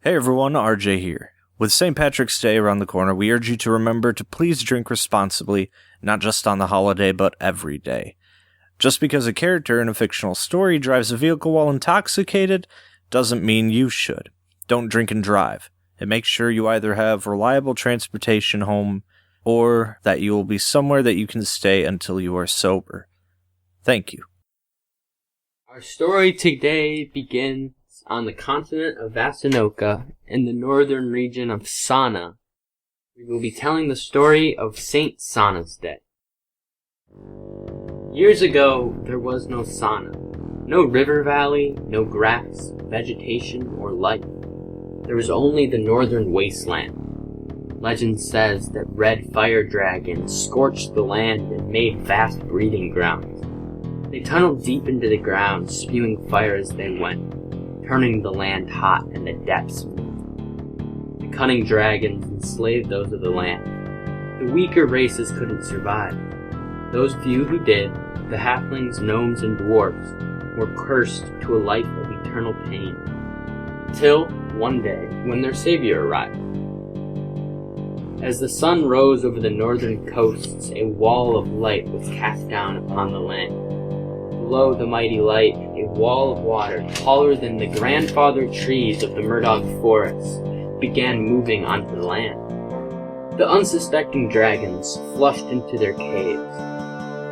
Hey everyone, RJ here. With St. Patrick's Day around the corner, we urge you to remember to please drink responsibly, not just on the holiday, but every day. Just because a character in a fictional story drives a vehicle while intoxicated, doesn't mean you should. Don't drink and drive, and make sure you either have reliable transportation home, or that you will be somewhere that you can stay until you are sober. Thank you. Our story today begins on the continent of Vassanoka in the northern region of Sana. We will be telling the story of Saint Sana's Day. Years ago, there was no Sana. No river valley, no grass, vegetation, or life. There was only the northern wasteland. Legend says that red fire dragons scorched the land and made vast breeding grounds. They tunneled deep into the ground, spewing fire as they went, turning the land hot and the depths moved. The cunning dragons enslaved those of the land. The weaker races couldn't survive. Those few who did, the halflings, gnomes, and dwarves, were cursed to a life of eternal pain. Till, one day, when their savior arrived. As the sun rose over the northern coasts, a wall of light was cast down upon the land. Below the mighty light, a wall of water, taller than the grandfather trees of the Murdoch forest, began moving onto the land. The unsuspecting dragons flushed into their caves,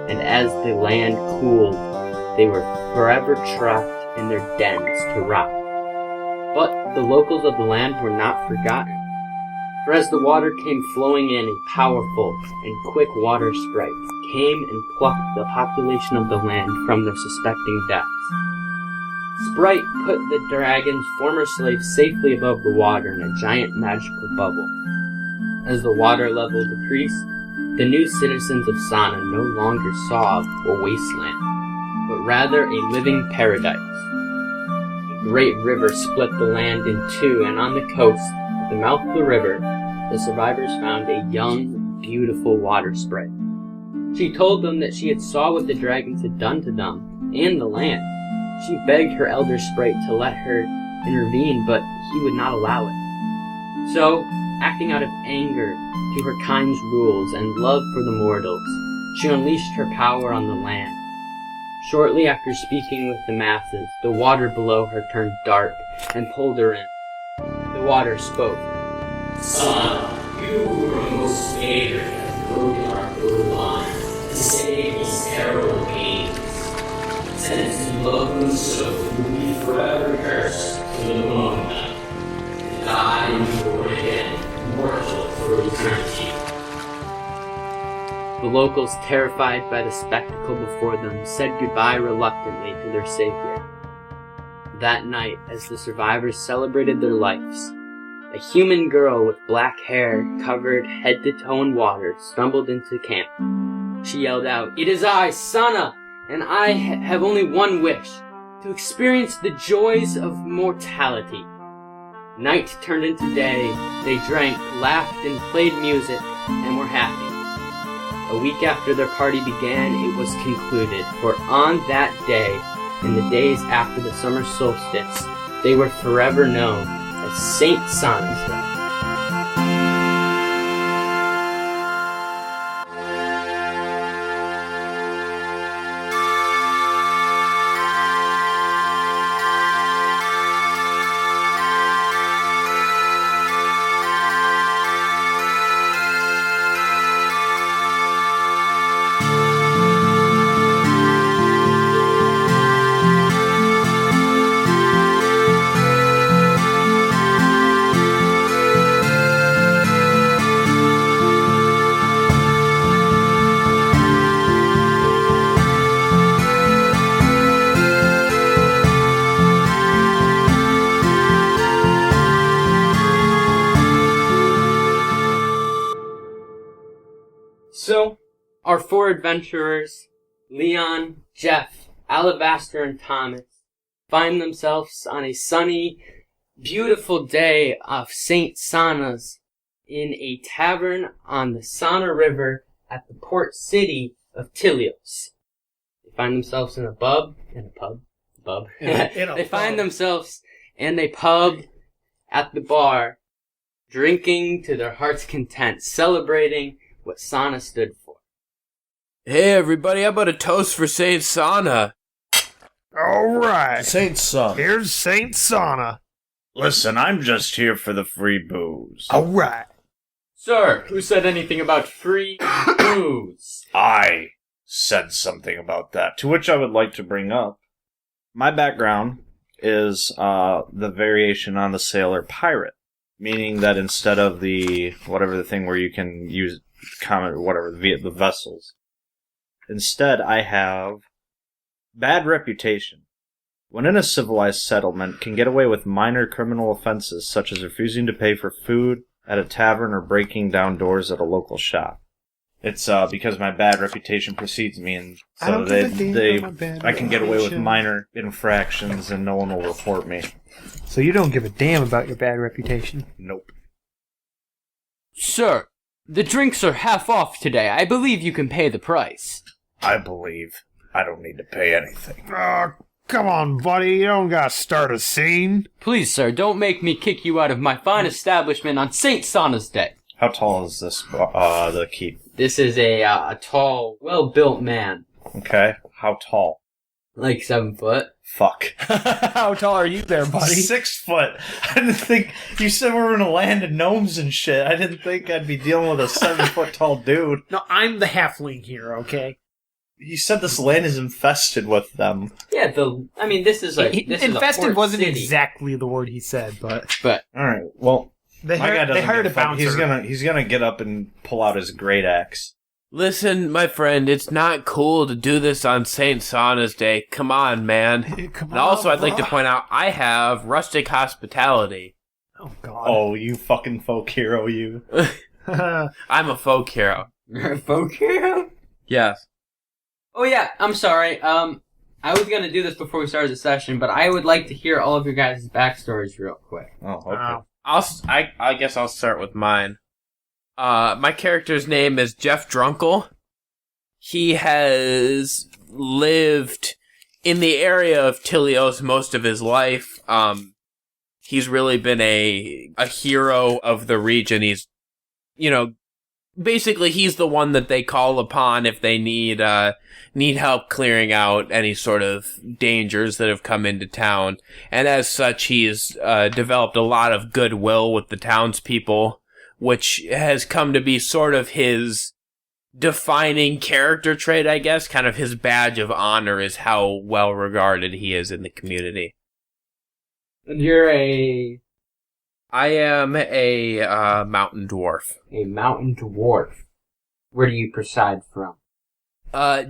and as the land cooled, they were forever trapped in their dens to rot. But the locals of the land were not forgotten, for as the water came flowing in, a powerful and quick water sprite came and plucked the population of the land from their suspecting deaths. Sprite put the dragon's former slaves safely above the water in a giant magical bubble. As the water level decreased, the new citizens of Sana no longer saw a wasteland, but rather a living paradise. A great river split the land in two, and on the coast, at the mouth of the river, the survivors found a young, beautiful water sprite. She told them that she had saw what the dragons had done to them and the land. She begged her elder sprite to let her intervene, but he would not allow it. So, acting out of anger to her kind's rules and love for the mortals, she unleashed her power on the land. Shortly after speaking with the masses, the water below her turned dark and pulled her in. The water spoke. Son, you who are most favored have broken our bloodline to save these terrible beings. Since you love them so, you will be forever cursed to live among them, to die and be born again, mortal for eternity. The locals, terrified by the spectacle before them, said goodbye reluctantly to their savior. That night, as the survivors celebrated their lives, a human girl with black hair covered head to toe in water stumbled into camp. She yelled out, "It is I, Sana, and I have only one wish, to experience the joys of mortality." Night turned into day. They drank, laughed, and played music, and were happy. A week after their party began, it was concluded, for on that day, and the days after the summer solstice, they were forever known as Saint Sana's Day. So, our four adventurers, Leon, Jeff, Alivaster, and Thomas, find themselves on a sunny, beautiful day of St. Sana's in a tavern on the Sana River at the port city of Tilios. They find themselves in a pub. They find themselves in a pub at the bar, drinking to their heart's content, celebrating what Sana stood for. Hey everybody, how about a toast for Saint Sana? Alright, Saint Son. here's Saint Sana. Listen, I'm just here for the free booze. Alright. Sir, who said anything about free booze? I said something about that, to which I would like to bring up. My background is the variation on the sailor pirate, meaning that instead of the thing where you can use the vessels, instead I have bad reputation. When in a civilized settlement, can get away with minor criminal offenses such as refusing to pay for food at a tavern or breaking down doors at a local shop. It's because my bad reputation precedes me, and so I can get away with minor infractions and no one will report me. So you don't give a damn about your bad reputation? Nope. Sir, the drinks are half off today. I believe you can pay the price. I believe I don't need to pay anything. Come on, buddy. You don't gotta start a scene. Please, sir, don't make me kick you out of my fine establishment on St. Sana's Day. How tall is this, the keep? This is a tall, well-built man. Okay. How tall? Like 7 foot. Fuck. How tall are you there, buddy? 6 foot. I didn't think... You said we were in a land of gnomes and shit. I didn't think I'd be dealing with a 7 foot tall dude. No, I'm the halfling here, okay? You said this land is infested with them. Yeah, this is like... This Infested is a wasn't city. exactly the word he said, but... Alright, well... They my guy doesn't hired a give fuck. bouncer. He's gonna get up and pull out his great axe. Listen, my friend, it's not cool to do this on Saint Sana's Day. Come on, man. Come And also, on, I'd like to bro. point out, I have rustic hospitality. Oh, God. Oh, you fucking folk hero, you. I'm a folk hero. You're a folk hero? Yes. Oh yeah, I'm sorry. I was gonna do this before we started the session, but I would like to hear all of your guys' backstories real quick. Oh, okay. Wow. I guess I'll start with mine. My character's name is Jeff Drunkle. He has lived in the area of Tilios most of his life. He's really been a hero of the region. He's, basically he's the one that they call upon if they need help clearing out any sort of dangers that have come into town. And as such, he's developed a lot of goodwill with the townspeople, which has come to be sort of his defining character trait, I guess. Kind of his badge of honor is how well regarded he is in the community. And you're a I am a mountain dwarf. mountain dwarf. Where do you preside from?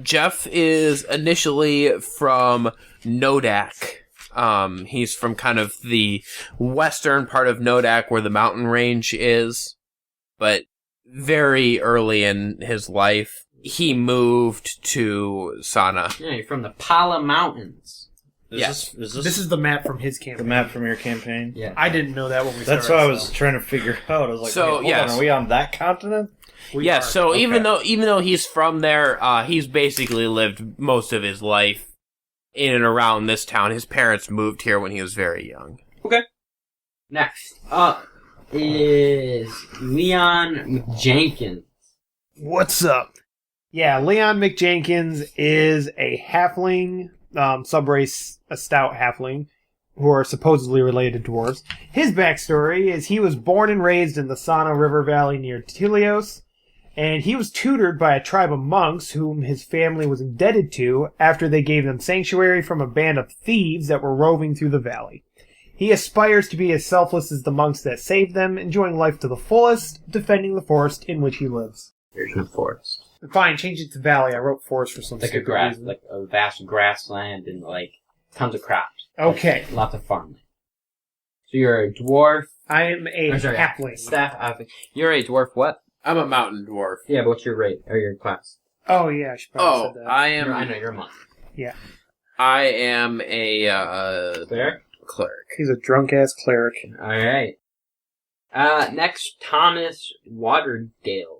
Jeff is initially from Nodak. He's from kind of the western part of Nodak where the mountain range is. But very early in his life, he moved to Sana. Yeah, you're from the Pala Mountains. Yes. Is This is the map from his the campaign. map from your campaign? Yeah. I didn't know that when we started. That's what I was trying to figure out. I was like, So, hold yes. on, are we on that continent? Yes, so Okay. even though he's from there, he's basically lived most of his life in and around this town. His parents moved here when he was very young. Okay. Next up is Leon McJenkins. What's up? Yeah, Leon McJenkins is a halfling, subrace, a stout halfling, who are supposedly related to dwarves. His backstory is he was born and raised in the Sana River Valley near Tilios, and he was tutored by a tribe of monks whom his family was indebted to after they gave them sanctuary from a band of thieves that were roving through the valley. He aspires to be as selfless as the monks that saved them, enjoying life to the fullest, defending the forest in which he lives. There's no forest. Fine, change it to valley. I wrote forest for some Like a stupid grass, reason. like a vast grassland and like tons of crops. Okay. Like, lots of farmland. So you're a dwarf. I am a Or sorry, halfling. Staff. You're a dwarf. What? I'm a mountain dwarf. Yeah, but what's your rate or your class? Oh, yeah, I should probably have said that. I know you're a monk. I am a Cleric. cleric. He's a drunk-ass cleric. All right. Next, Thomas Watergill.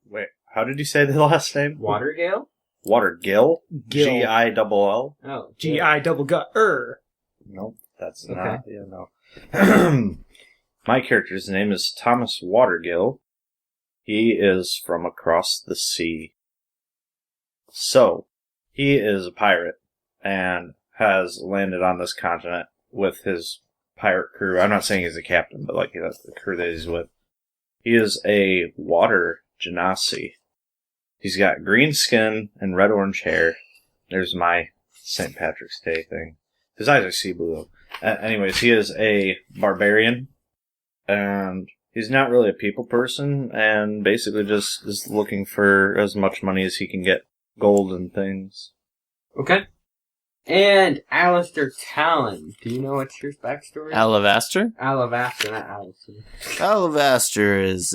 Wait, how did you say the last name? Watergill? Watergill? Gill. G-I-double-L? Oh. G-I double gut Nope, that's Okay. not. Yeah, no. My character's name is Thomas Watergill. He is from across the sea. So, he is a pirate and has landed on this continent with his pirate crew. I'm not saying he's a captain, but like that's the crew that he's with. He is a water genasi. He's got green skin and red-orange hair. There's my St. Patrick's Day thing. His eyes are sea blue. Anyways, he is a barbarian, and he's not really a people person, and basically just is looking for as much money as he can get. Gold and things. Okay. And Alivaster Talon. Do you know what's your backstory? Alivaster? Alivaster, not Alistair. Alivaster is,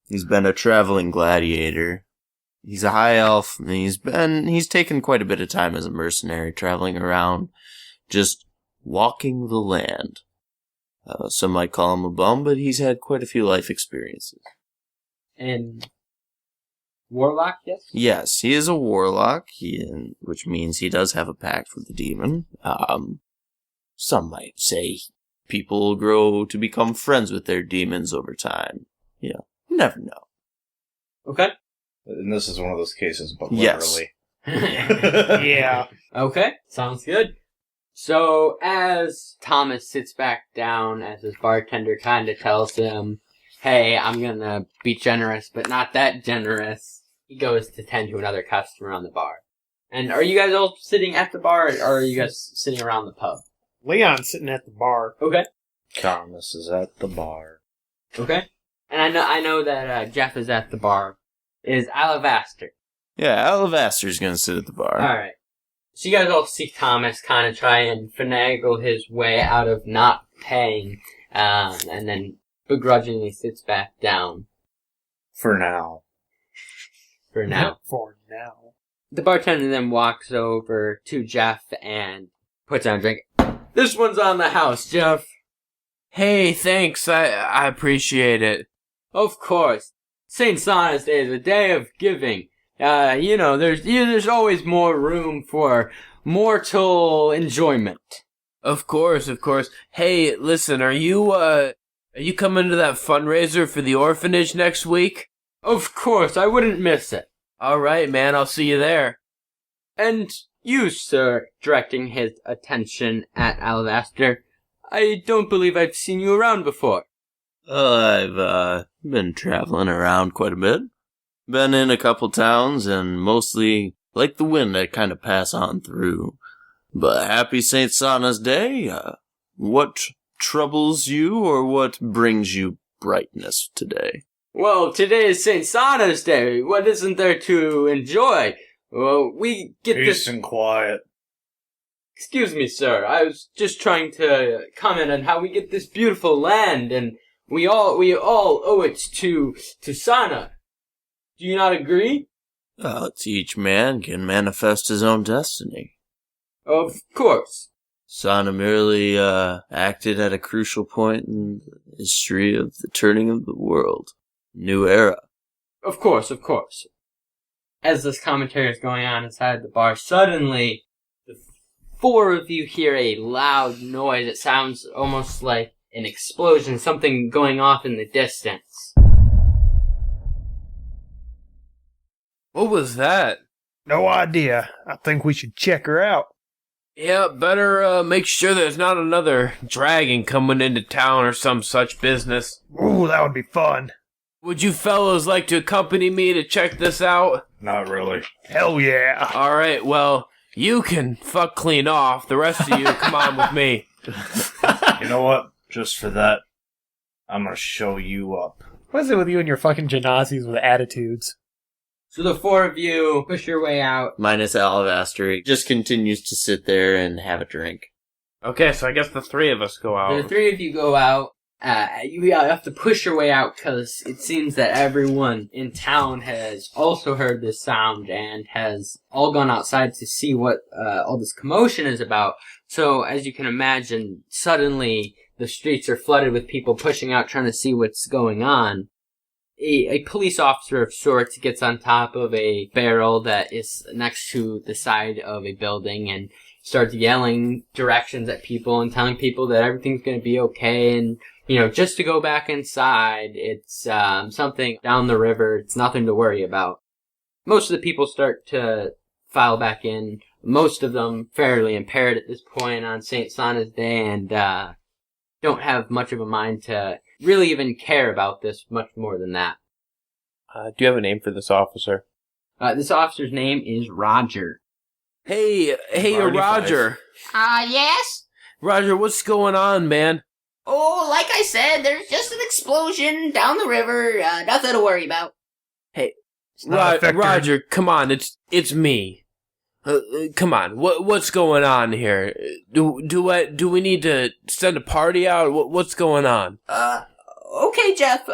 he's been a traveling gladiator. He's a high elf, and he's taken quite a bit of time as a mercenary, traveling around, just walking the land. Some might call him a bum, but he's had quite a few life experiences. And Warlock, yes? Yes, he is a warlock, which means he does have a pact with the demon. Some might say people grow to become friends with their demons over time. Yeah, you never know. Okay. And this is one of those cases, but Yes. literally. Yeah. Okay, sounds good. So, as Thomas sits back down, as his bartender kind of tells him, hey, I'm gonna be generous, but not that generous, he goes to tend to another customer on the bar. And are you guys all sitting at the bar, or are you guys sitting around the pub? Leon's sitting at the bar. Okay. Thomas is at the bar. Okay. And I know that Jeff is at the bar. Is Alivaster. Yeah, Alivaster's gonna sit at the bar. Alright. So you guys all see Thomas kind of try and finagle his way out of not paying, and then begrudgingly sits back down. For now. For now. For now. The bartender then walks over to Jeff and puts down a drink. This one's on the house, Jeff. Hey, thanks. I appreciate it. Of course. St. Sana's Day is a day of giving. There's always more room for mortal enjoyment. Of course. Hey, listen, are you coming to that fundraiser for the orphanage next week? Of course, I wouldn't miss it. All right, man, I'll see you there. And you, sir, directing his attention at Alivaster, I don't believe I've seen you around before. I've been traveling around quite a bit. Been in a couple towns, and mostly, like the wind, I kind of pass on through. But happy St. Sana's Day. What troubles you, or what brings you brightness today? Well, today is St. Sana's Day. What isn't there to enjoy? Well, we get Peace and quiet. Excuse me, sir. I was just trying to comment on how we get this beautiful land, and we all owe it to Sana. Do you not agree? It's each man can manifest his own destiny. Of course. Sana merely acted at a crucial point in the history of the turning of the world. New era. Of course. As this commentary is going on inside the bar, suddenly the four of you hear a loud noise. It sounds almost like an explosion, something going off in the distance. What was that? No idea. I think we should check her out. Yeah, better make sure there's not another dragon coming into town or some such business. Ooh, that would be fun. Would you fellows like to accompany me to check this out? Not really. Hell yeah. Alright, well, you can fuck clean off. The rest of you, come on with me. You know what? Just for that, I'm gonna show you up. What is it with you and your fucking genazis with attitudes? So the four of you push your way out. Minus Alivaster, he just continues to sit there and have a drink. Okay, so I guess the three of us go out. The three of you go out. You have to push your way out because it seems that everyone in town has also heard this sound and has all gone outside to see what all this commotion is about. So, as you can imagine, suddenly the streets are flooded with people pushing out trying to see what's going on. A police officer of sorts gets on top of a barrel that is next to the side of a building, and starts yelling directions at people and telling people that everything's going to be okay and, just to go back inside. It's something down the river. It's nothing to worry about. Most of the people start to file back in. Most of them fairly impaired at this point on St. Sana's Day and don't have much of a mind to really even care about this much more than that. Do you have a name for this officer? This officer's name is Roger. Hey, Roger. Yes? Roger, what's going on, man? Oh, like I said, there's just an explosion down the river. Nothing to worry about. Hey, not a factor. Roger, come on, it's me. Come on, what's going on here? Do we need to send a party out? What's going on? Okay, Jeff.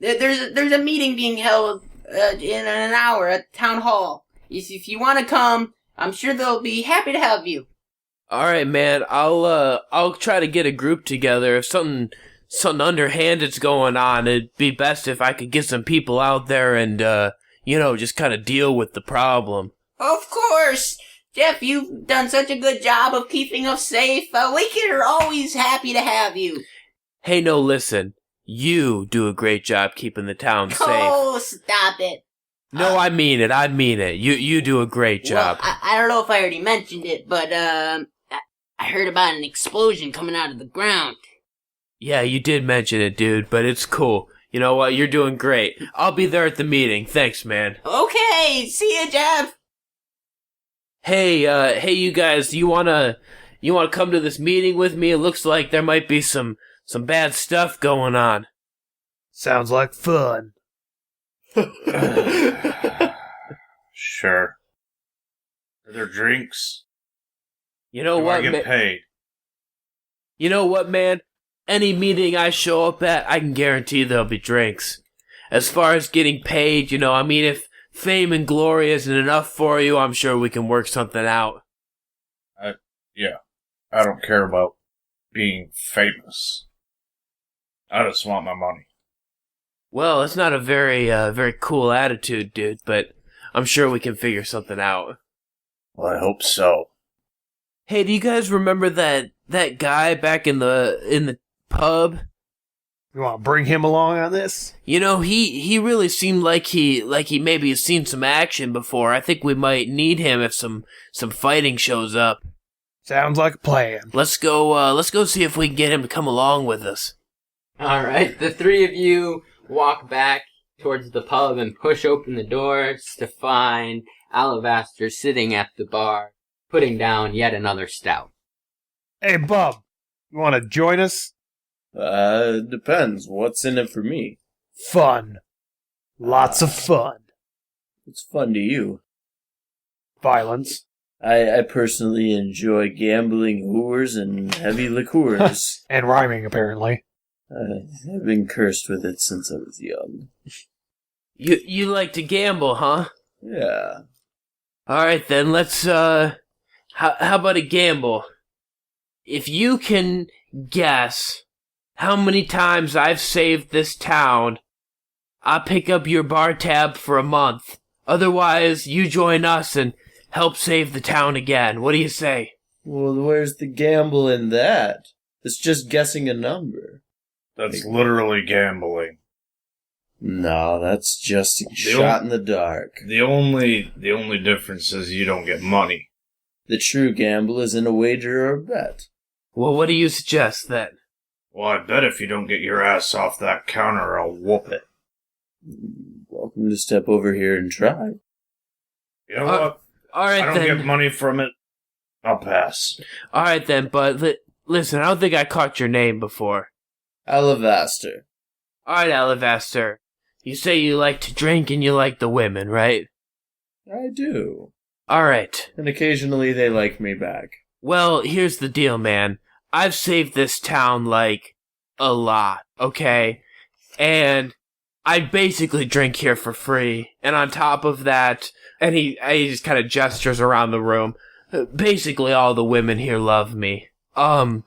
There's a meeting being held in an hour at town hall. If you want to come, I'm sure they'll be happy to have you. All right, man. I'll try to get a group together. If something underhanded's going on, it'd be best if I could get some people out there and just kind of deal with the problem. Of course, Jeff. You've done such a good job of keeping us safe. We are always happy to have you. Hey, no, listen. You do a great job keeping the town safe. Oh, stop it. No, I mean it. You do a great job. Well, I don't know if I already mentioned it, but I heard about an explosion coming out of the ground. Yeah, you did mention it, dude, but it's cool. You know what? You're doing great. I'll be there at the meeting. Thanks, man. Okay, see ya, Jeff. Hey, you guys, you wanna come to this meeting with me? It looks like there might be some bad stuff going on. Sounds like fun. Sure. Are there drinks? You know Do what, I get paid? You know what, man? Any meeting I show up at, I can guarantee there'll be drinks. As far as getting paid, if fame and glory isn't enough for you, I'm sure we can work something out. Yeah. I don't care about being famous. I just want my money. Well, it's not a very cool attitude, dude, but I'm sure we can figure something out. Well, I hope so. Hey, do you guys remember that guy back in the pub? You want to bring him along on this? He really seemed like he maybe has seen some action before. I think we might need him if some fighting shows up. Sounds like a plan. Let's go see if we can get him to come along with us. Alright, the three of you walk back towards the pub and push open the doors to find Alivaster sitting at the bar, putting down yet another stout. Hey, Bub, you want to join us? Depends. What's in it for me? Fun. Lots of fun. What's fun to you? Violence. I personally enjoy gambling, whores, and heavy liqueurs. And rhyming, apparently. I've been cursed with it since I was young. You like to gamble, huh? Yeah. Alright then, let's, how about a gamble? If you can guess how many times I've saved this town, I'll pick up your bar tab for a month. Otherwise, you join us and help save the town again. What do you say? Well, where's the gamble in that? It's just guessing a number. That's literally gambling. No, that's just a shot in the dark. The only difference is you don't get money. The true gamble is in a wager or a bet. Well, what do you suggest then? Well, I bet if you don't get your ass off that counter, I'll whoop it. Welcome to step over here and try. You know what? Alright I don't then. get money from it. I'll pass. Alright then, but listen, I don't think I caught your name before. Alivaster. Alright, Alivaster. You say you like to drink and you like the women, right? I do. Alright. And occasionally they like me back. Well, here's the deal, man. I've saved this town, a lot, okay? And I basically drink here for free. And on top of that, and he just kind of gestures around the room. Basically, all the women here love me. So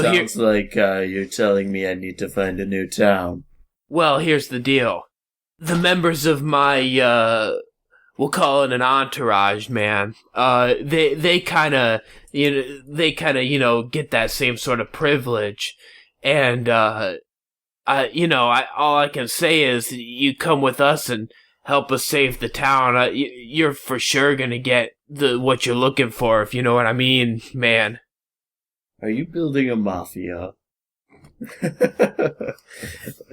Sounds like you're telling me I need to find a new town. Well, here's the deal. The members of my we'll call it an entourage, man. They kind of, get that same sort of privilege. And, all I can say is you come with us and help us save the town. You're for sure gonna get what you're looking for, if you know what I mean, man. Are you building a mafia?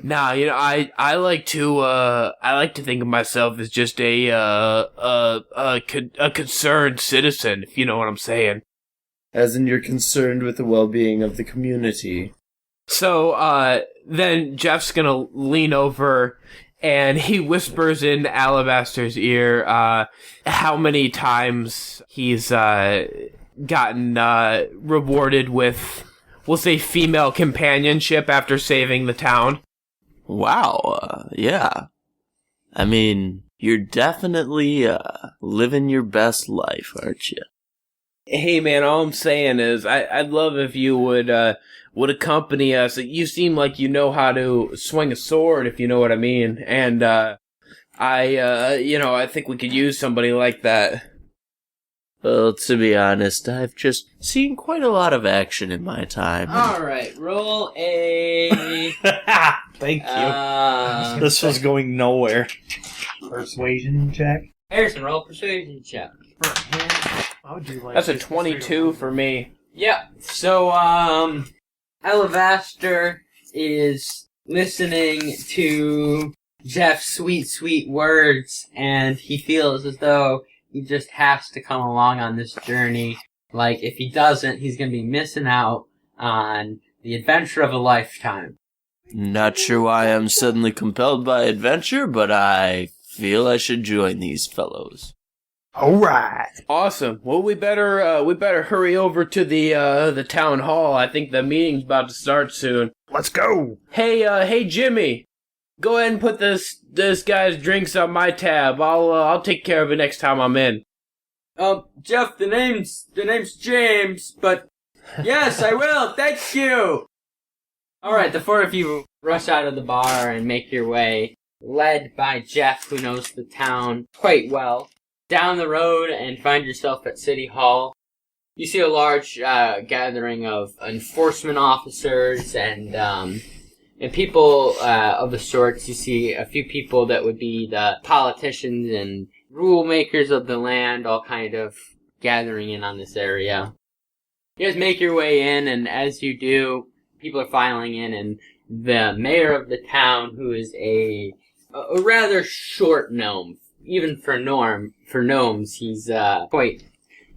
Nah, I like to think of myself as just a concerned citizen, if you know what I'm saying. As in, you're concerned with the well-being of the community. So, then Jeff's gonna lean over and he whispers in Alivaster's ear, how many times he's, gotten, rewarded with, we'll say, female companionship after saving the town. Wow, yeah. I mean, you're definitely, living your best life, aren't you? Hey, man, all I'm saying is, I'd love if you would accompany us. You seem like you know how to swing a sword, if you know what I mean. And, I think we could use somebody like that. Well, to be honest, I've just seen quite a lot of action in my time. Alright, roll a... Thank you. This was going nowhere. Persuasion check. Harrison, roll a persuasion check. How would you like That's a this 22 for me. Yeah, so, Alivaster is listening to Jeff's sweet, sweet words, and he feels as though he just has to come along on this journey. Like, if he doesn't, he's gonna be missing out on the adventure of a lifetime. Not sure why I'm suddenly compelled by adventure, but I feel I should join these fellows. All right. Awesome. Well, we better hurry over to the town hall. I think the meeting's about to start soon. Let's go. Hey, Jimmy. Go ahead and put this guy's drinks on my tab. I'll take care of it next time I'm in. Jeff, the name's James, but yes, I will. Thank you. All right, the four of you rush out of the bar and make your way, led by Jeff, who knows the town quite well, down the road and find yourself at City Hall. You see a large gathering of enforcement officers and people of the sorts. You see a few people that would be the politicians and rule makers of the land, all kind of gathering in on this area. You guys make your way in, and as you do, people are filing in, and the mayor of the town, who is a rather short gnome, even for gnomes, he's quite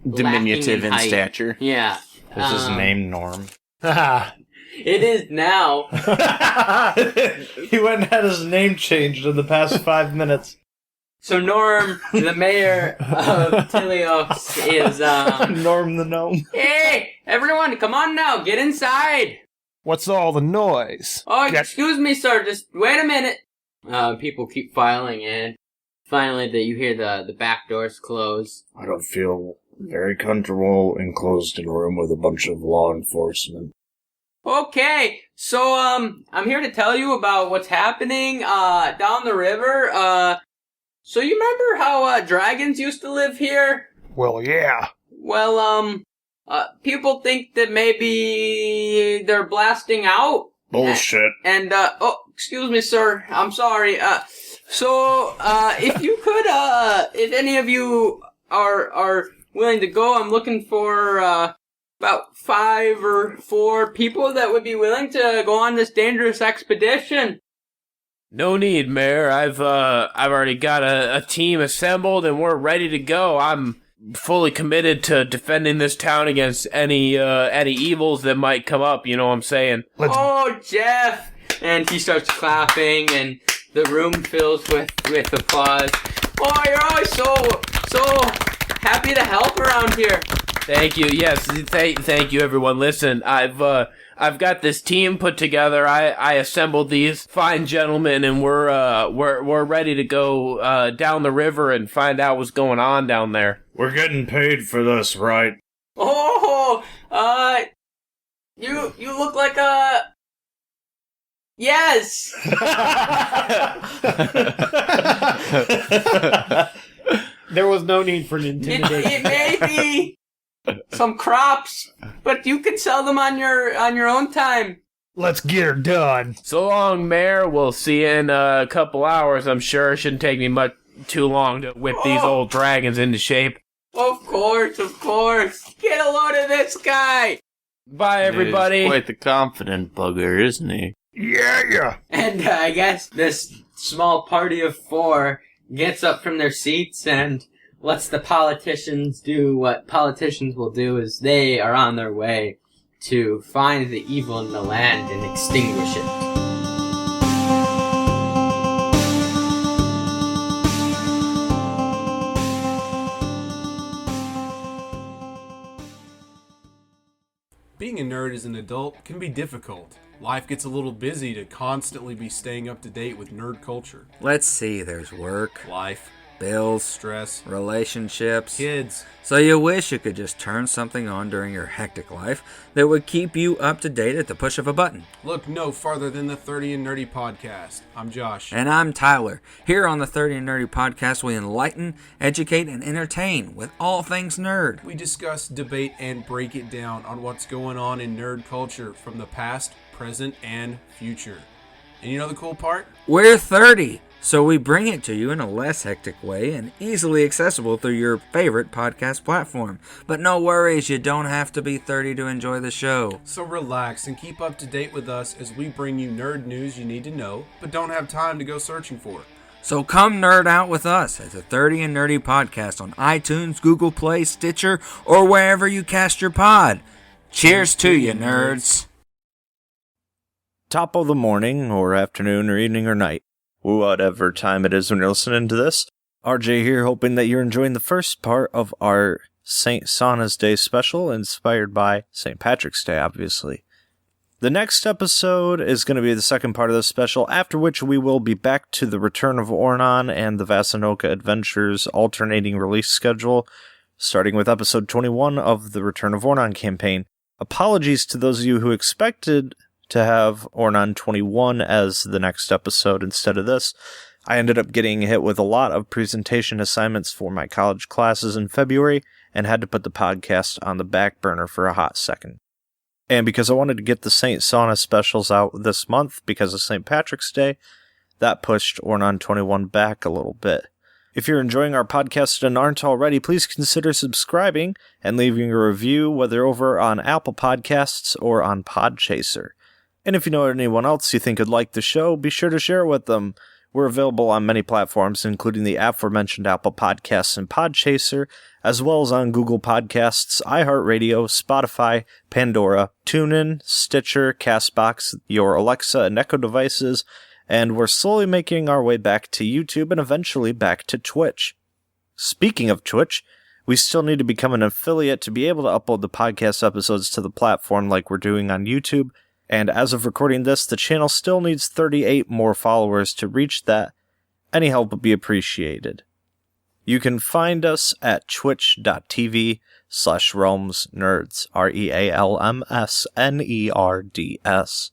Diminutive in height. stature. Yeah. Is his name Norm? It is now. He went and had his name changed in the past 5 minutes. So Norm, the mayor of Tilios, is Norm the gnome. Hey, everyone, come on now, get inside. What's all the noise? Oh, excuse me, sir, just wait a minute. People keep filing in. Finally, you hear the back doors close. I don't feel very comfortable enclosed in a room with a bunch of law enforcement. Okay, so, I'm here to tell you about what's happening, down the river. So you remember how, dragons used to live here? Well, yeah. Well, people think that maybe they're blasting out. Bullshit. And, oh, excuse me, sir. I'm sorry. If you could, if any of you are willing to go, I'm looking for, about 5 or 4 people that would be willing to go on this dangerous expedition. No need, Mayor. I've already got a team assembled and we're ready to go. I'm fully committed to defending this town against any evils that might come up, you know what I'm saying? Oh, Jeff! And he starts clapping and the room fills with applause. Oh, you're always so happy to help around here. Thank you. Yes, thank you, everyone. Listen, I've got this team put together. I assembled these fine gentlemen, and we're ready to go down the river and find out what's going on down there. We're getting paid for this, right? Oh, you look like a... Yes! There was no need for an It intimidation. may be some crops, but you can sell them on your own time. Let's get her done. So long, Mayor. We'll see you in a couple hours, I'm sure. It shouldn't take me much too long to whip these old dragons into shape. Of course. Get a load of this guy. Bye, everybody. He's quite the confident bugger, isn't he? Yeah. And I guess this small party of 4 gets up from their seats and lets the politicians do what politicians will do, is they are on their way to find the evil in the land and extinguish it. Being a nerd as an adult can be difficult. Life gets a little busy to constantly be staying up to date with nerd culture. Let's see, there's work, Life, bills, stress, relationships. kids. So you wish you could just turn something on during your hectic life that would keep you up to date at the push of a button. Look no farther than the 30 and Nerdy podcast. I'm Josh. And I'm Tyler. Here on the 30 and Nerdy podcast, we enlighten, educate, and entertain with all things nerd. We discuss, debate, and break it down on what's going on in nerd culture from the past, present, and future. And you know the cool part? We're 30, so we bring it to you in a less hectic way and easily accessible through your favorite podcast platform. But no worries, you don't have to be 30 to enjoy the show. So relax and keep up to date with us as we bring you nerd news you need to know, but don't have time to go searching for it. So come nerd out with us at the 30 and Nerdy podcast on iTunes, Google Play, Stitcher, or wherever you cast your pod. Cheers to you, nerds. Top of the morning, or afternoon, or evening, or night, whatever time it is when you're listening to this. RJ here, hoping that you're enjoying the first part of our St. Sauna's Day special, inspired by St. Patrick's Day, obviously. The next episode is going to be the second part of this special, after which we will be back to the Return of Ornan and the Vassanoka Adventures alternating release schedule, starting with episode 21 of the Return of Ornan campaign. Apologies to those of you who expected to have Ornan 21 as the next episode instead of this. I ended up getting hit with a lot of presentation assignments for my college classes in February and had to put the podcast on the back burner for a hot second. And because I wanted to get the St. Sauna specials out this month because of St. Patrick's Day, that pushed Ornan 21 back a little bit. If you're enjoying our podcast and aren't already, please consider subscribing and leaving a review, whether over on Apple Podcasts or on Podchaser. And if you know anyone else you think would like the show, be sure to share it with them. We're available on many platforms, including the aforementioned Apple Podcasts and Podchaser, as well as on Google Podcasts, iHeartRadio, Spotify, Pandora, TuneIn, Stitcher, CastBox, your Alexa and Echo devices, and we're slowly making our way back to YouTube and eventually back to Twitch. Speaking of Twitch, we still need to become an affiliate to be able to upload the podcast episodes to the platform like we're doing on YouTube. And as of recording this, the channel still needs 38 more followers to reach that. Any help would be appreciated. You can find us at twitch.tv/realmsnerds, REALMSNERDS.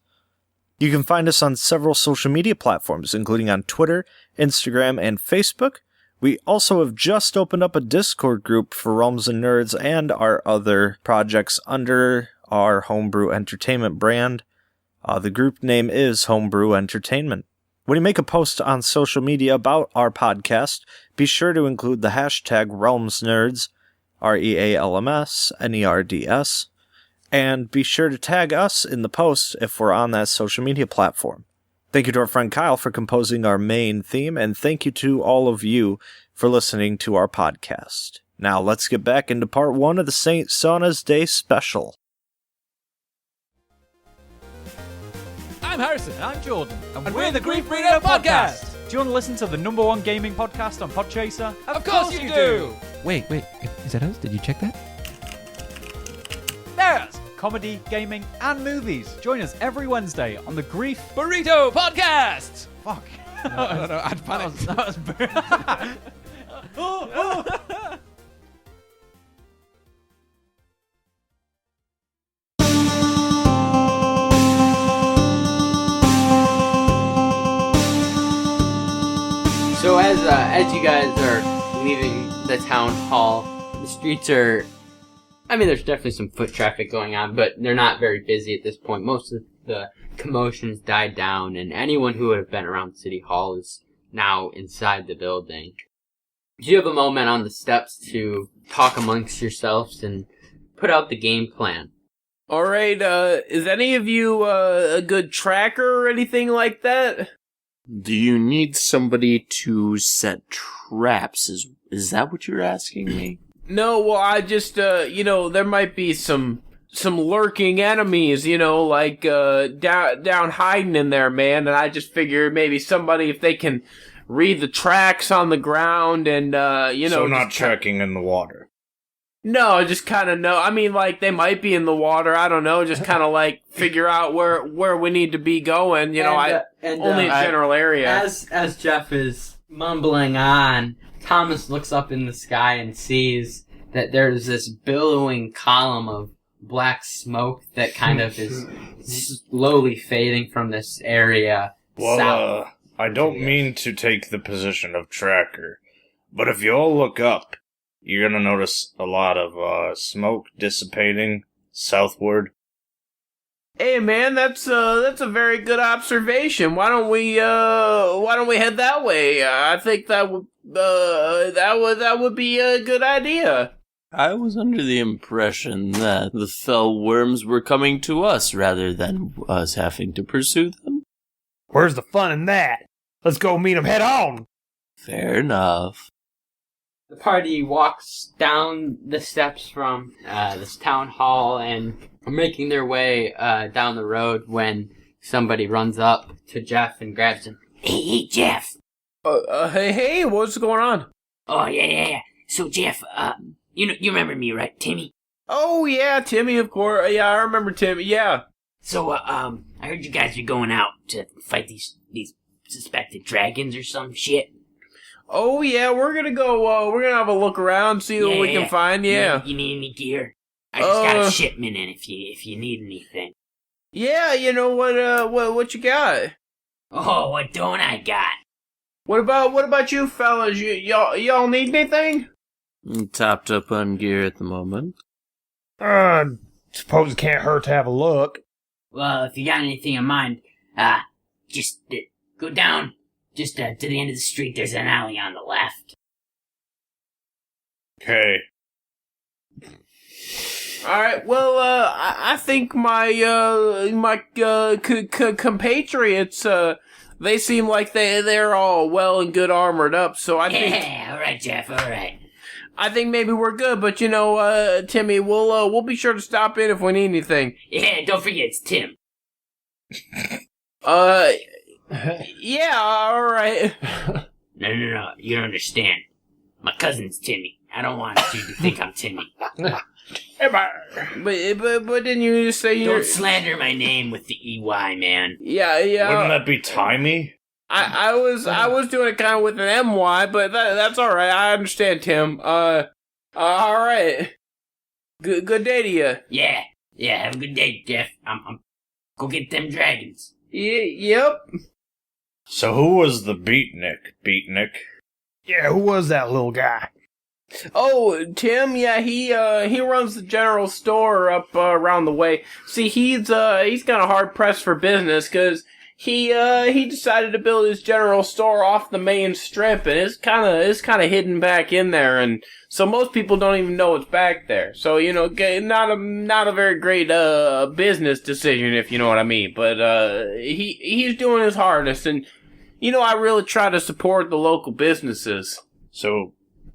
You can find us on several social media platforms, including on Twitter, Instagram, and Facebook. We also have just opened up a Discord group for Realms and Nerds and our other projects under our Homebrew Entertainment brand. The group name is Homebrew Entertainment. When you make a post on social media about our podcast, be sure to include the hashtag RealmsNerds, REALMSNERDS, and be sure to tag us in the post if we're on that social media platform. Thank you to our friend Kyle for composing our main theme, and thank you to all of you for listening to our podcast. Now let's get back into part 1 of the St. Sauna's Day special. I'm Harrison. And I'm Jordan. And we're the Grief Radio Podcast. Do you want to listen to the #1 gaming podcast on Podchaser? Of course you do. Wait. Is that us? Did you check that? There's comedy, gaming, and movies. Join us every Wednesday on the Grief Burrito Podcast. Fuck. No, I'd panic. That was So as you guys are leaving the town hall. The streets are... I mean, there's definitely some foot traffic going on, but they're not very busy at this point. Most of the commotion's died down, and anyone who would have been around City Hall is now inside the building. You have a moment on the steps to talk amongst yourselves and put out the game plan. All right, is any of you a good tracker or anything like that? Do you need somebody to set traps? Is that what you're asking me? No, well, I just, there might be some lurking enemies, like, down hiding in there, man, and I just figure maybe somebody, if they can read the tracks on the ground and, So not checking in the water. No, just kind of know. I mean, like, they might be in the water, I don't know, just kind of, like, figure out where we need to be going, only a general area. As Jeff is mumbling on, Thomas looks up in the sky and sees that there's this billowing column of black smoke that kind of is slowly fading from this area south. I don't mean to take the position of tracker, but if you all look up, you're gonna notice a lot of smoke dissipating southward. Hey man, that's a very good observation. Why don't we head that way? I think that would be a good idea. I was under the impression that the fell worms were coming to us rather than us having to pursue them. Where's the fun in that? Let's go meet them head on. Fair enough. The party walks down the steps from this town hall and are making their way down the road when somebody runs up to Jeff and grabs him. Hey, Jeff. Hey, what's going on? Oh, yeah. So, Jeff, you remember me, right, Timmy? Oh, yeah, Timmy, of course. Yeah, I remember Timmy, yeah. So, I heard you guys are going out to fight these suspected dragons or some shit. Oh, yeah, we're gonna go, we're gonna have a look around, see what we can find, yeah. You need any gear? I just got a shipment in if you need anything. Yeah, what you got? Oh, what don't I got? What about you fellas? Y'all need anything? I'm topped up on gear at the moment. Suppose it can't hurt to have a look. Well, if you got anything in mind, just go down, just to the end of the street. There's an alley on the left. Okay. Alright, well, I think my compatriots, they seem like they're all well and good armored up, so I think... Yeah, alright, Jeff, alright. I think maybe we're good, but Timmy, we'll be sure to stop in if we need anything. Yeah, don't forget, it's Tim. Yeah, alright. No, you don't understand. My cousin's Timmy. I don't want you to think I'm Timmy. But didn't you just say Don't slander my name with the EY, man. Yeah. Wouldn't that be Timey? I was doing it kind of with an MY, but that's all right. I understand, Tim. All right. Good day to you. Yeah. Have a good day, Jeff. I'm go get them dragons. Yep. So who was the Beatnik? Yeah, who was that little guy? Oh, Tim, yeah, he runs the general store up around the way. See, he's kind of hard pressed for business because he decided to build his general store off the main strip, and it's kind of hidden back in there, and so most people don't even know it's back there. So not a very great business decision, if you know what I mean. But he's doing his hardest, and I really try to support the local businesses. So.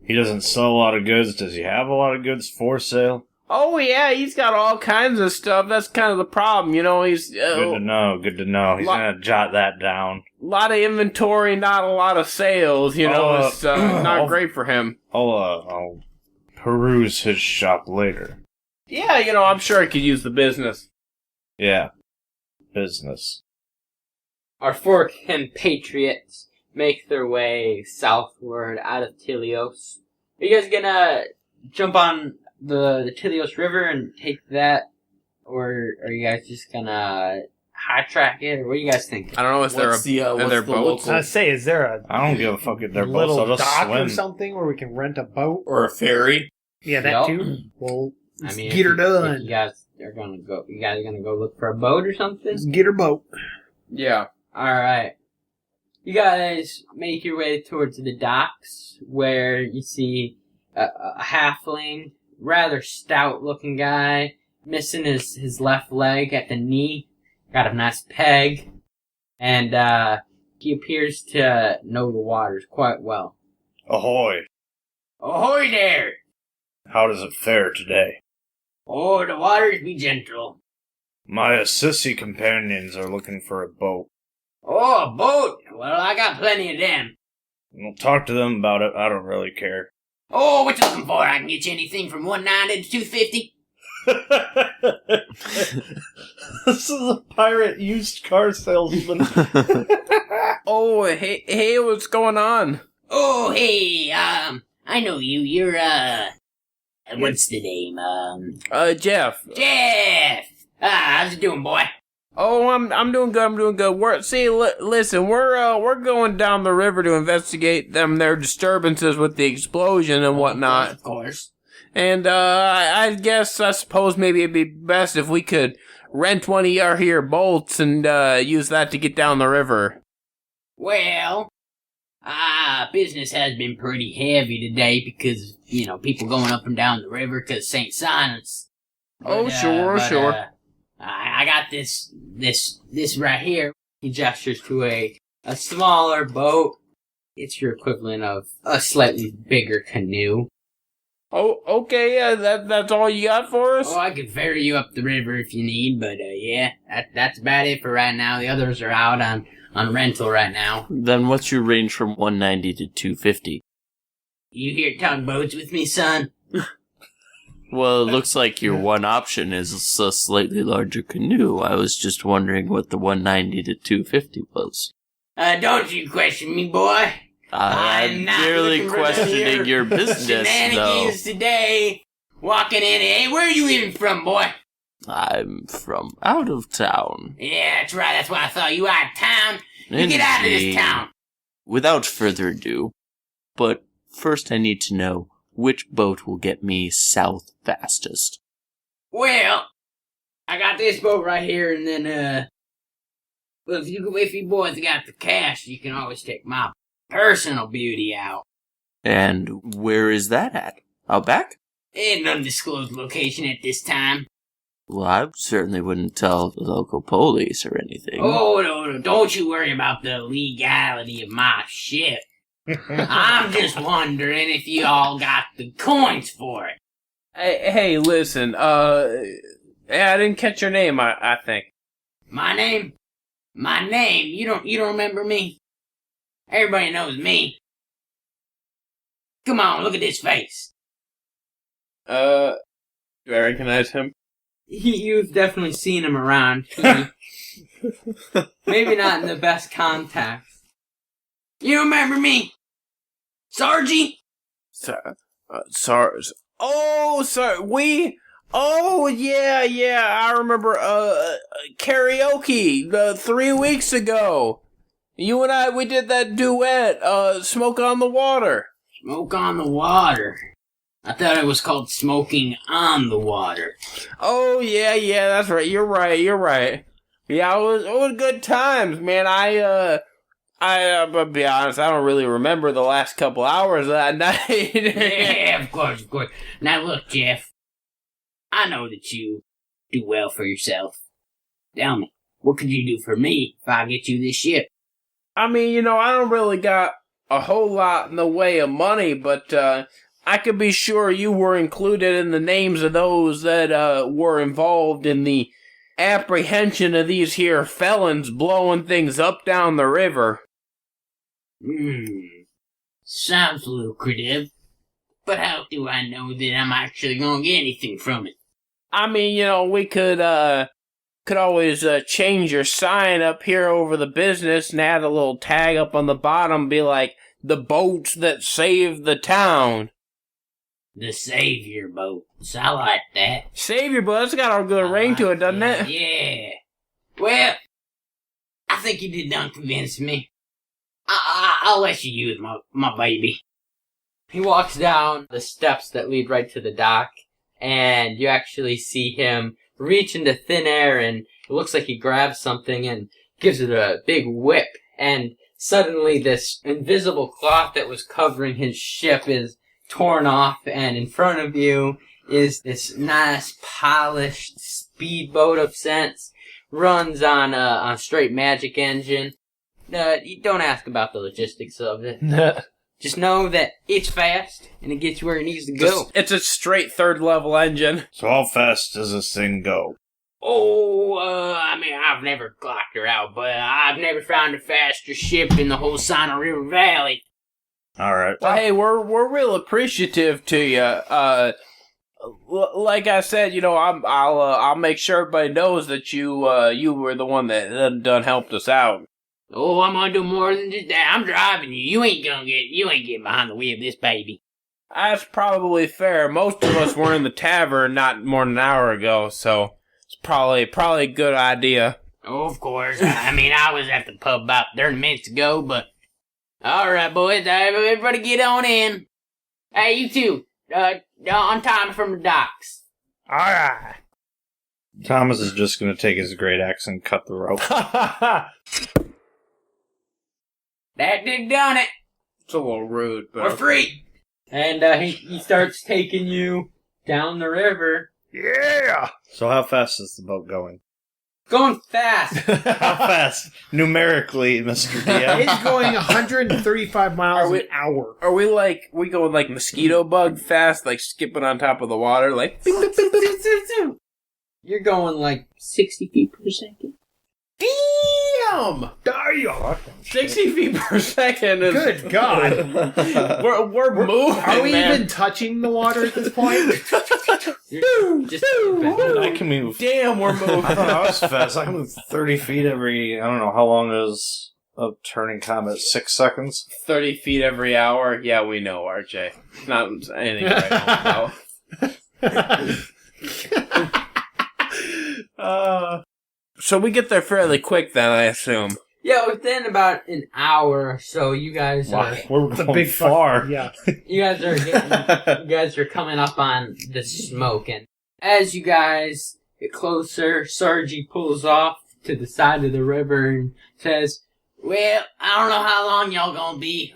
He doesn't sell a lot of goods. Does he have a lot of goods for sale? Oh, yeah, he's got all kinds of stuff. That's kind of the problem, He's good to know. He's gonna jot that down. A lot of inventory, not a lot of sales. It's not great for him. I'll peruse his shop later. Yeah, I'm sure he could use the business. Yeah, business. Our four compatriots make their way southward out of Tilios. Are you guys gonna jump on the Tilios River and take that? Or are you guys just gonna high-track it, or what do you guys think? I don't know. Is there are there boats? I say, is there a I don't give a fuck if they're boats. little I'll just dock or swim. something where we can rent a boat? Or a ferry. Yeah, that Yup. too. Well, I mean, get her if done. you guys are gonna go. You guys are gonna go look for a boat or something? Let's get her boat. Yeah. All right. You guys make your way towards the docks, where you see a halfling, rather stout-looking guy, missing his left leg at the knee. Got a nice peg, and he appears to know the waters quite well. Ahoy! Ahoy there! How does it fare today? Oh, the waters be gentle. My sissy companions are looking for a boat. Oh, a boat. Well, I got plenty of them. We'll talk to them about it. I don't really care. Oh, what you looking for? I can get you anything from $1.90 to $2.50. This is a pirate used car salesman. Oh, hey, what's going on? Oh, hey, I know you. You're, what's the name? Jeff. Jeff! How's it doing, boy? Oh, I'm doing good. Listen, we're going down the river to investigate their disturbances with the explosion and whatnot. Of course. And, I suppose maybe it'd be best if we could rent one of your here boats and, use that to get down the river. Well, business has been pretty heavy today because, people going up and down the river because St. Simon's. Sure. I got this right here. He gestures to a smaller boat. It's your equivalent of a slightly bigger canoe. Oh, okay, yeah, that's all you got for us? Oh, I could ferry you up the river if you need, but, that's about it for right now. The others are out on rental right now. Then what's your range from 190 to 250? You here tugboats with me, son? Well, it looks like your one option is a slightly larger canoe. I was just wondering what the 190 to 250 was. Don't you question me, boy. I'm merely questioning your business, though. Shenanigans today. Walking in. Hey, where are you living from, boy? I'm from out of town. Yeah, that's right. That's why I thought you out of town. You get out of this town. Without further ado. But first I need to know which boat will get me south fastest. Well, I got this boat right here, and then, well, if you boys got the cash, you can always take my personal beauty out. And where is that at? Out back? In an undisclosed location at this time. Well, I certainly wouldn't tell the local police or anything. Oh, no, don't you worry about the legality of my ship. I'm just wondering if you all got the coins for it. Hey, listen, I didn't catch your name, I think. My name? You don't remember me? Everybody knows me. Come on, look at this face. Do I recognize him? You've definitely seen him around. Maybe not in the best context. You remember me? Sargy? SARS. Oh, sorry, oh, yeah, I remember, karaoke, 3 weeks ago. You and I, we did that duet, Smoke on the Water. Smoke on the Water. I thought it was called Smoking on the Water. Oh, yeah, that's right, you're right. Yeah, it was good times, man. I'll be honest, I don't really remember the last couple hours of that night. Yeah, of course. Now look, Jeff. I know that you do well for yourself. Tell me, what could you do for me if I get you this ship? I mean, I don't really got a whole lot in the way of money, but, I could be sure you were included in the names of those that, were involved in the apprehension of these here felons blowing things up down the river. Sounds lucrative. But how do I know that I'm actually gonna get anything from it? I mean, we could always change your sign up here over the business and add a little tag up on the bottom, be like, the boats that saved the town. The Savior boats. I like that. Savior boats, that's got a good ring to it, doesn't it? Yeah. Well, think you did done convince me. I'll let you use my baby. He walks down the steps that lead right to the dock, and you actually see him reach into thin air, and it looks like he grabs something and gives it a big whip, and suddenly this invisible cloth that was covering his ship is torn off, and in front of you is this nice polished speedboat of sense, runs on a straight magic engine. You don't ask about the logistics of it. Just know that it's fast, and it gets you where it needs to go. It's a straight 3rd level engine. So how fast does this thing go? I mean, I've never clocked her out, but I've never found a faster ship in the whole Sana River Valley. Alright. Well, hey, we're real appreciative to you. Like I said, I'll make sure everybody knows that you were the one that done helped us out. Oh, I'm gonna do more than just that. I'm driving you. You ain't getting behind the wheel of this baby. That's probably fair. Most of us were in the tavern not more than an hour ago, so it's probably a good idea. Oh, of course. I mean, I was at the pub about 30 minutes ago, but... Alright, boys. Everybody get on in. Hey, you two. On time from the docks. Alright. Thomas is just going to take his great axe and cut the rope. That did done it. It's a little rude, but... We're free. And he starts taking you down the river. Yeah! So how fast is the boat going? Going fast. How fast? Numerically, Mr. DM. It's going 135 miles an hour. Are we going like mosquito bug fast, like skipping on top of the water, like... Bing, bing, bing, bing, bing, bing. You're going like 60 feet per second. Damn! 60 feet per second is... Good God. We're moving, Are we man. even touching the water at this point? I can move. Damn, we're moving. I thought I was fast. I can move 30 feet every... I don't know, how long is a turning comet? 6 seconds? 30 feet every hour? Yeah, we know, RJ. Not anything I don't know. So we get there fairly quick then, I assume. Yeah, within about an hour or so, you guys are... We're going far. Yeah. You guys are coming up on the smoke, and as you guys get closer, Sargi pulls off to the side of the river and says, "Well, I don't know how long y'all gonna be.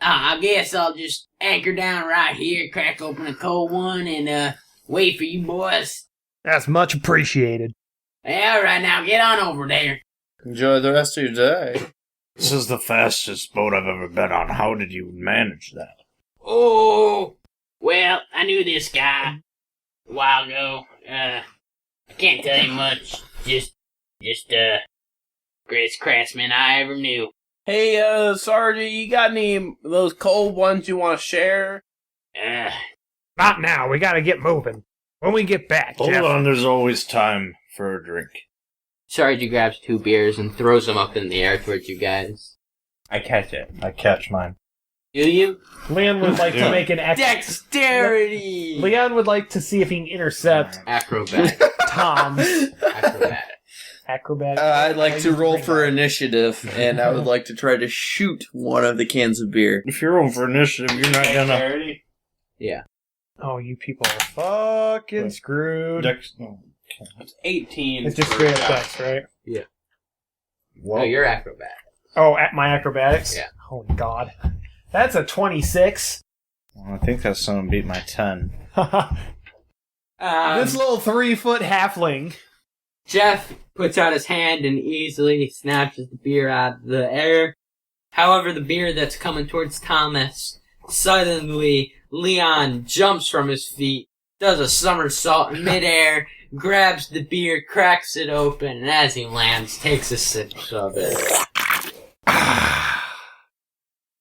I guess I'll just anchor down right here, crack open a cold one, and wait for you boys." That's much appreciated. Yeah, right now, get on over there. Enjoy the rest of your day. This is the fastest boat I've ever been on. How did you manage that? Oh, well, I knew this guy a while ago. I can't tell you much. Just greatest craftsman I ever knew. Hey, Sarge, you got any of those cold ones you want to share? Not now. We gotta get moving. When we get back, Hold Jeff. on, there's always time for a drink. Sarge grabs 2 beers and throws them up in the air towards you guys. I catch it. I catch mine. Do you? Leon would like to make an Dexterity! Leon would like to see if he can intercept Acrobat. Tom's Acrobat. acrobat. I'd like to roll for initiative, and I would like to try to shoot one of the cans of beer. If you're rolling for initiative, you're not gonna... Dexterity? Yeah. Oh, you people are fucking screwed. It's 18. It's just straight up Dex, right? Yeah. Whoa. No, you're acrobat. Oh, at my acrobatics? Yeah. Holy God. That's a 26. Well, I think that's someone beat my 10. This little 3-foot halfling. Jeff puts out his hand and easily snatches the beer out of the air. However, the beer that's coming towards Thomas, suddenly Leon jumps from his feet, does a somersault in midair, grabs the beer, cracks it open, and as he lands, takes a sip of it.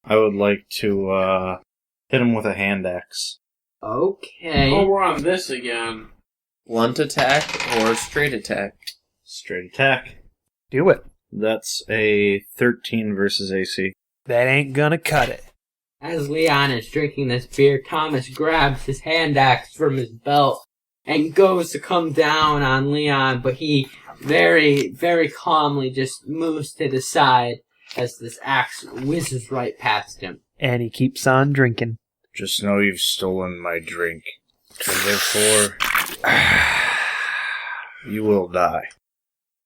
I would like to hit him with a hand axe. Okay. Oh, we're on this again. Blunt attack or straight attack? Straight attack. Do it. That's a 13 versus AC. That ain't gonna cut it. As Leon is drinking this beer, Thomas grabs his hand axe from his belt and goes to come down on Leon, but he very, very calmly just moves to the side as this axe whizzes right past him. And he keeps on drinking. Just know you've stolen my drink. And therefore, you will die.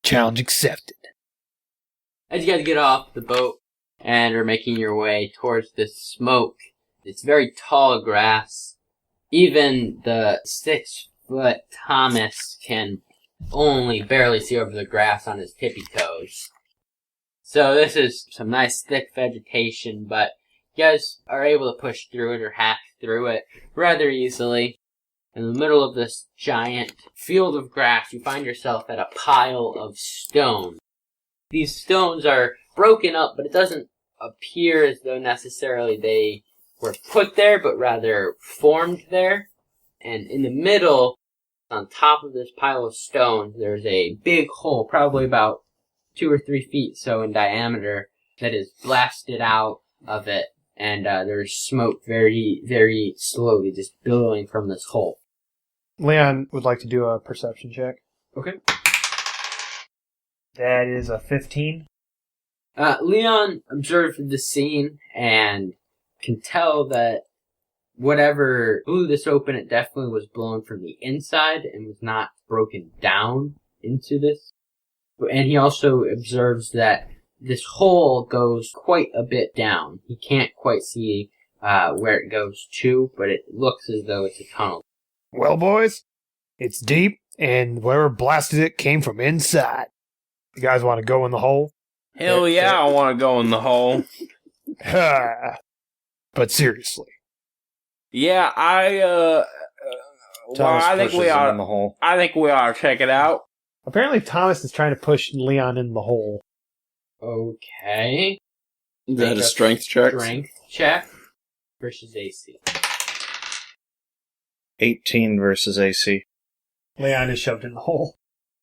Challenge accepted. As you guys get off the boat and are making your way towards this smoke, it's very tall grass. Even the 6-foot Thomas can only barely see over the grass on his tippy toes. So this is some nice thick vegetation, but you guys are able to push through it or hack through it rather easily. In the middle of this giant field of grass, you find yourself at a pile of stone. These stones are broken up, but it doesn't appear as though necessarily they were put there, but rather formed there. And in the middle, on top of this pile of stones, there's a big hole, probably about 2 or 3 feet so in diameter, that is blasted out of it. And there's smoke very, very slowly just billowing from this hole. Leon would like to do a perception check. Okay. That is a 15. Leon observed the scene and can tell that whatever blew this open, it definitely was blown from the inside and was not broken down into this. And he also observes that this hole goes quite a bit down. He can't quite see where it goes to, but it looks as though it's a tunnel. Well, boys, it's deep, and whoever blasted it came from inside. You guys want to go in the hole? Hell yeah, I want to go in the hole. But seriously. Yeah, I think we ought. In the hole. I think we ought to check it out. Apparently, Thomas is trying to push Leon in the hole. Okay. Is that a strength check? Strength check versus AC. 18 versus AC. Leon is shoved in the hole.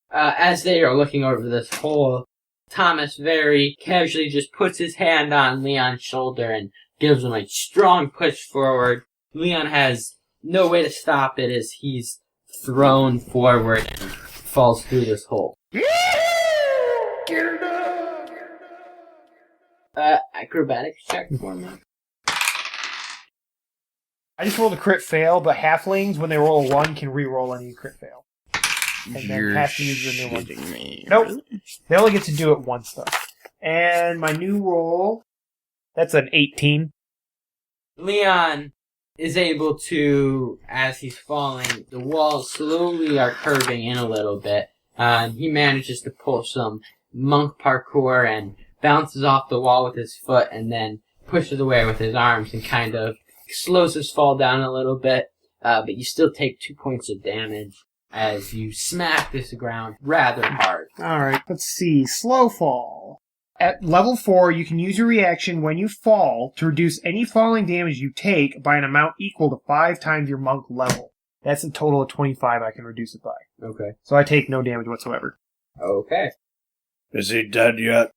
As they are looking over this hole, Thomas very casually just puts his hand on Leon's shoulder and gives him a strong push forward. Leon has no way to stop it as he's thrown forward and falls through this hole. Get her done! Acrobatics check for me. I just rolled a crit fail, but halflings, when they roll a 1, can re-roll any crit fail. And then have to use the new one. Me. Nope. Really? They only get to do it once, though. And my new roll, that's an 18. Leon is able to, as he's falling, the walls slowly are curving in a little bit. He manages to pull some monk parkour and bounces off the wall with his foot and then pushes away with his arms and kind of slows his fall down a little bit. But you still take 2 points of damage as you smack this ground rather hard. Alright, let's see. Slow fall. At level 4, you can use your reaction when you fall to reduce any falling damage you take by an amount equal to 5 times your monk level. That's a total of 25 I can reduce it by. Okay. So I take no damage whatsoever. Okay. Is he dead yet?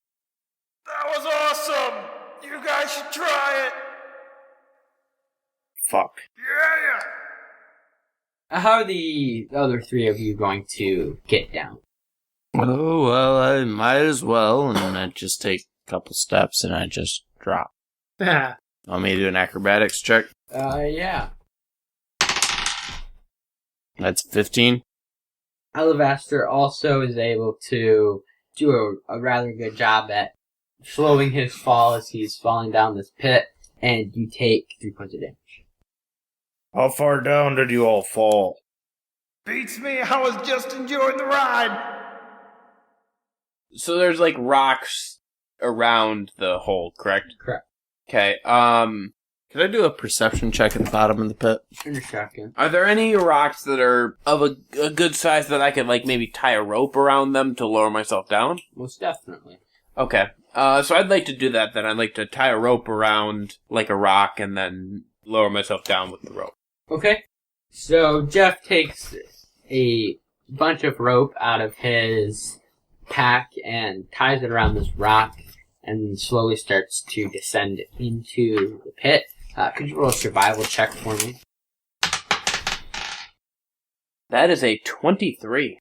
That was awesome! You guys should try it! Fuck. Yeah! How are the other 3 of you going to get down? Oh, well, I might as well, and I just take a couple steps and I just drop. Want me to do an acrobatics check? Yeah. That's 15. Alivaster also is able to do a rather good job at slowing his fall as he's falling down this pit, and you take 3 points of damage. How far down did you all fall? Beats me, I was just enjoying the ride! So there's like rocks around the hole, correct? Correct. Okay. Could I do a perception check at the bottom of the pit? Interception. Are there any rocks that are of a good size that I could like maybe tie a rope around them to lower myself down? Most definitely. Okay. So I'd like to do that then. I'd like to tie a rope around like a rock and then lower myself down with the rope. Okay. So Jeff takes a bunch of rope out of his pack and ties it around this rock and slowly starts to descend into the pit. Could you roll a survival check for me? That is a 23.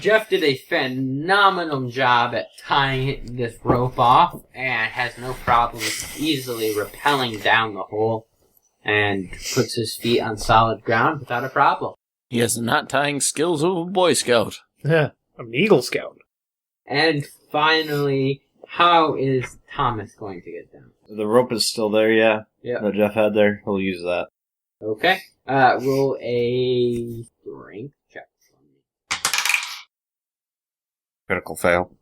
Jeff did a phenomenal job at tying this rope off and has no problem easily rappelling down the hole and puts his feet on solid ground without a problem. He has the knot tying skills of a Boy Scout. I'm an Eagle Scout. And finally, how is Thomas going to get down? The rope is still there, yeah? Yeah. That Jeff had there. He'll use that. Okay. Roll a strength check for me. Critical fail.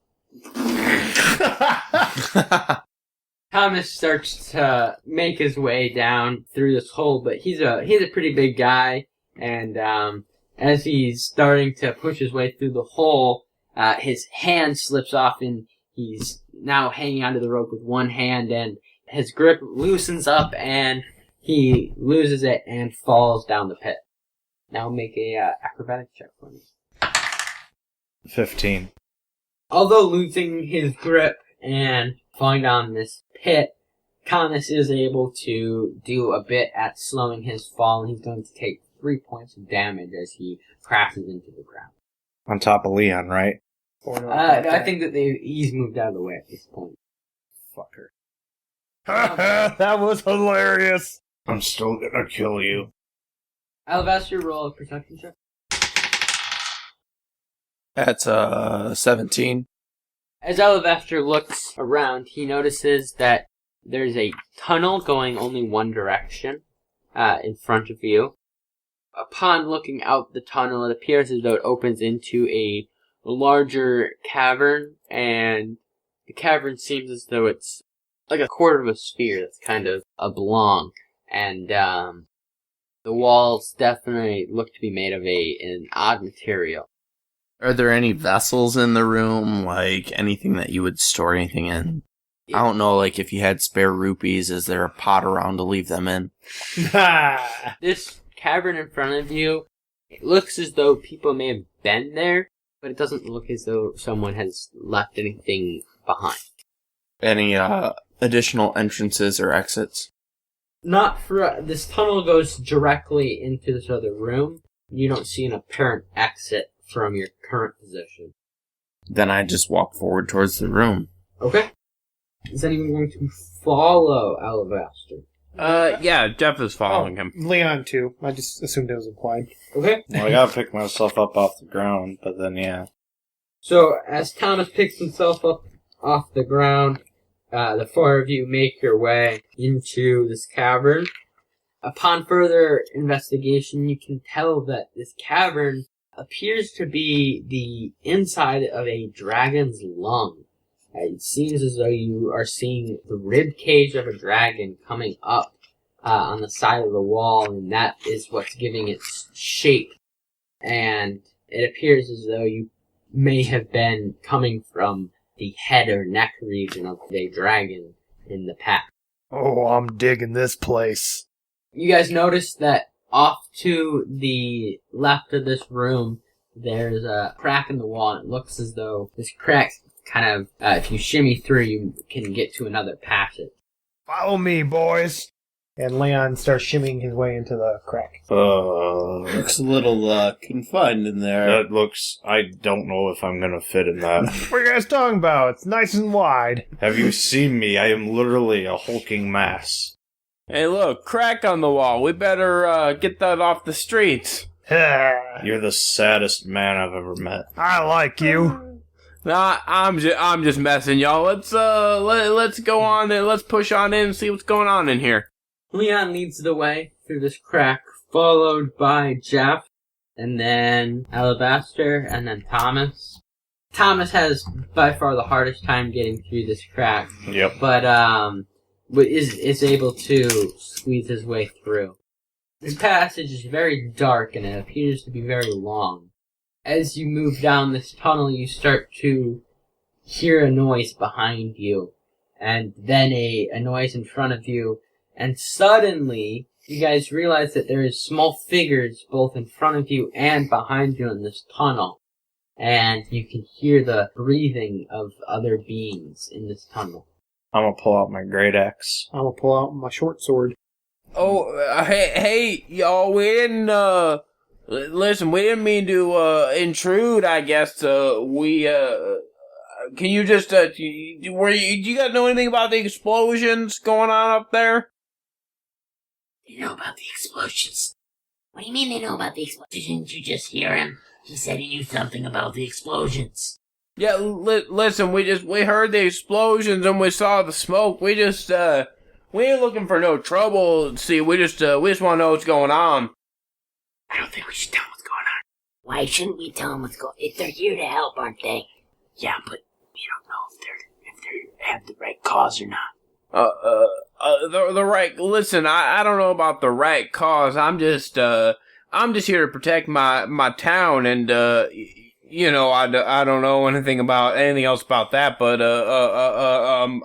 Thomas starts to make his way down through this hole, but he's a pretty big guy, and as he's starting to push his way through the hole, his hand slips off, and he's now hanging onto the rope with one hand, and his grip loosens up, and he loses it and falls down the pit. Now make a acrobatics check for me. 15. Although losing his grip and falling down this pit, Thomas is able to do a bit at slowing his fall, and he's going to take 3 points of damage as he crashes into the ground. On top of Leon, right? I think that he's moved out of the way at this point. Fucker. That was hilarious. I'm still gonna kill you. Alivaster, roll a perception check. That's 17. As Alivaster looks around, he notices that there's a tunnel going only one direction in front of you. Upon looking out the tunnel, it appears as though it opens into a larger cavern, and the cavern seems as though it's like a quarter of a sphere that's kind of oblong, and the walls definitely look to be made of an odd material. Are there any vessels in the room, like anything that you would store anything in? I don't know, like if you had spare rupees, is there a pot around to leave them in? This cavern in front of you, it looks as though people may have been there, but it doesn't look as though someone has left anything behind. Any additional entrances or exits? Not for this tunnel goes directly into this other room. You don't see an apparent exit from your current position. Then I just walk forward towards the room. Okay. Is anyone going to follow Alivaster? Yeah, Jeff is following him. Leon, too. I just assumed it was implied. Okay. Well, I gotta pick myself up off the ground, but then, yeah. So, as Thomas picks himself up off the ground, the four of you make your way into this cavern. Upon further investigation, you can tell that this cavern appears to be the inside of a dragon's lung. It seems as though you are seeing the rib cage of a dragon coming up on the side of the wall, and that is what's giving it shape. And it appears as though you may have been coming from the head or neck region of a dragon in the past. Oh, I'm digging this place. You guys notice that off to the left of this room, there's a crack in the wall, and it looks as though this crack kind of, if you shimmy through, you can get to another passage. Follow me, boys. And Leon starts shimmying his way into the crack. Looks a little confined in there. That looks... I don't know if I'm gonna fit in that. What are you guys talking about? It's nice and wide. Have you seen me? I am literally a hulking mass. Hey, look, crack on the wall. We better get that off the streets. You're the saddest man I've ever met. I like you. Nah, I'm just messing, y'all. Let's go on and let's push on in and see what's going on in here. Leon leads the way through this crack, followed by Jeff, and then Alivaster, and then Thomas. Thomas has by far the hardest time getting through this crack. Yep. But is able to squeeze his way through. This passage is very dark, and it appears to be very long. As you move down this tunnel, you start to hear a noise behind you, and then a noise in front of you, and suddenly you guys realize that there is small figures both in front of you and behind you in this tunnel, and you can hear the breathing of other beings in this tunnel. I'm gonna pull out my great axe. I'm gonna pull out my short sword. Oh, hey, y'all, we didn't Listen, we didn't mean to intrude. I guess we. Can you just do you guys know anything about the explosions going on up there? They know about the explosions. What do you mean they know about the explosions? Didn't you just hear him? He said he knew something about the explosions. Yeah, listen, we heard the explosions and we saw the smoke. We ain't looking for no trouble. See, we just want to know what's going on. I don't think we should tell him what's going on. Why shouldn't we tell him what's going on? If they're here to help, aren't they? Yeah, but we don't know if they have the right cause or not. The right. Listen, I don't know about the right cause. I'm just here to protect my town, and I don't know anything else about that. But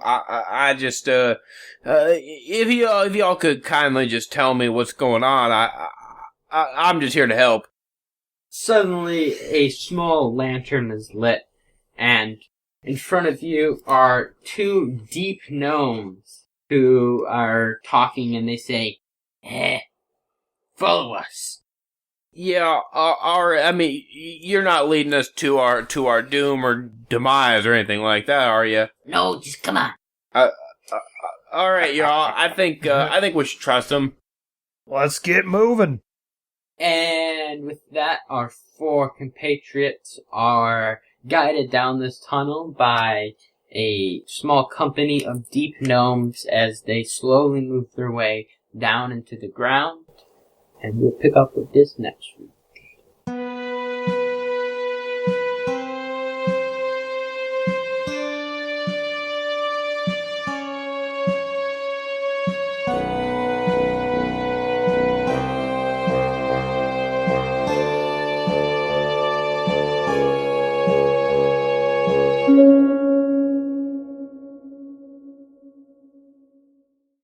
I just if y'all could kindly just tell me what's going on, I'm just here to help. Suddenly, a small lantern is lit, and in front of you are two deep gnomes who are talking, and they say, Follow us. Yeah, I mean, you're not leading us to our doom or demise or anything like that, are you? No, just come on. All right, y'all. I think we should trust them. Let's get moving. And with that, our four compatriots are guided down this tunnel by a small company of deep gnomes as they slowly move their way down into the ground. And we'll pick up with this next week.